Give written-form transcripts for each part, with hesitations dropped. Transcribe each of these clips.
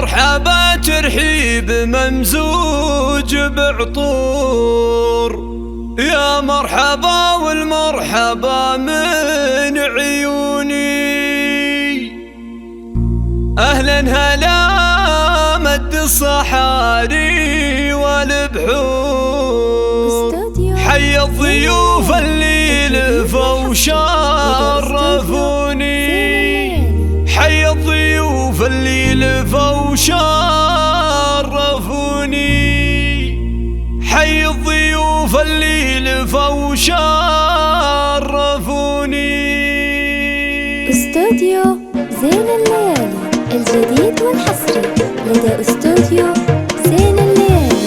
مرحبا ترحيب ممزوج بعطور، يا مرحبا والمرحبا من عيوني. أهلا هلا مد الصحاري والبحور، حي الضيوف اللي لفوا وشرفوني، حي الضيوف اللي لفوا وشرفوني، حي الضيوف اللي لفوا وشرفوني. استوديو زين الليالي الجديد والحصري لدى استوديو زين الليالي.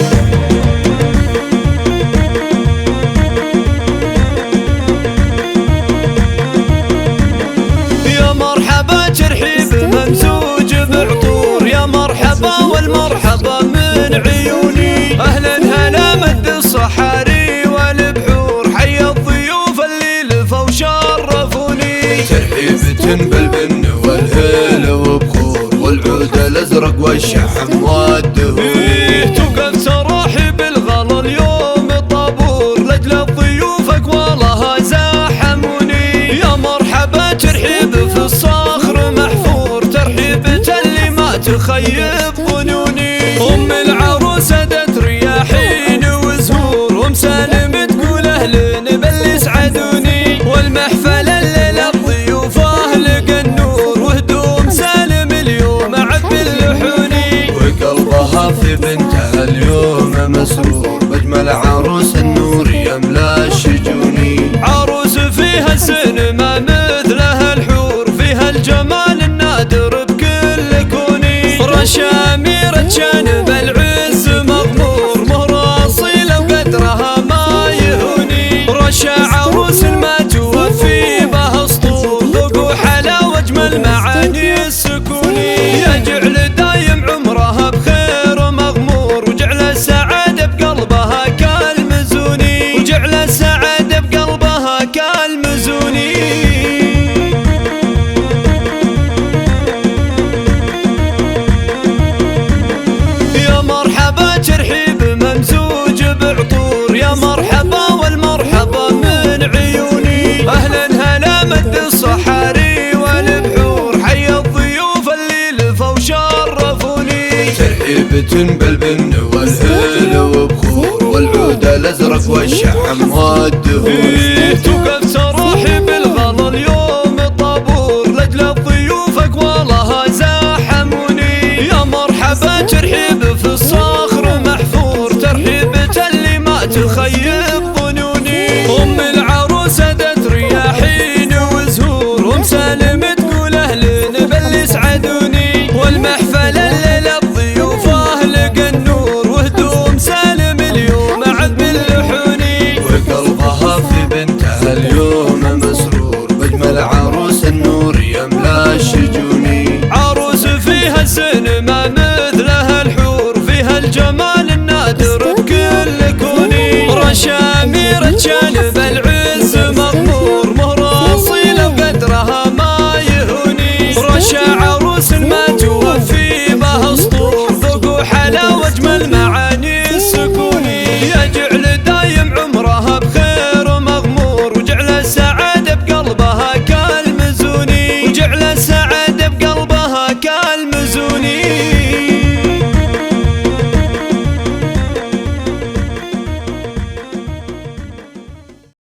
يا مرحبا ترحيب ممزوج بعطور، يا مرحبا والمرحبا من عيوني. أهلا هلا مد الصحاري والبحور، حي الضيوف اللي لفوا وشرفوني. ترحيبة بالبن والهيل وبخور، والعود الازرق والشحم والدهور. توقف سراحي بالغلا اليوم طابور، لاجل ضيوفك والله زاحموني. يا مرحبا ترحيب في الصخر محفور، ترحيبة اللي ما تخيب ظنوني. ام العروس دت رياحين وزهور، ام سالم تقول اهلين باللي سعدوني. والمحفل الليله الضيوف اهل النور، وهدوم سالم اليوم عب اللحوني. وقلبها في بنتها اليوم مسرور، باجمل عروس النور يملا الشجوني. عروس فيها السن ما مثلها الحور، فيها الجمال النادر بكل كوني. رشا أميرة جانب العز مغمور، مهر أصيلة وقدرها ما يهوني. رشا عروس ما توفي بها اسطور، ذوق وحلاوة أجمل معاني السكوني. يجعل دايم عمرها بخير مغمور، وجعل السعادة بقلبها كالمزوني، وجعل السعادة بقلبها كالمزوني. يا مرحبا ترحيب ممزوج بعطور، يا مرحبا والمرحبا من عيوني. أهلا هلا مد الصحاري والبحور، حي الضيوف اللي لفوا وشرفوني. ترحيبة بالبن والهيل وبخور، والعود الازرق والشحم والدهور. توقف سراحي بالغلا اليوم طابور، لاجل ضيوفك والله زاحموني. يا مرحبا ترحيب في الصخر محفور، ترحيبة اللي ما تخيب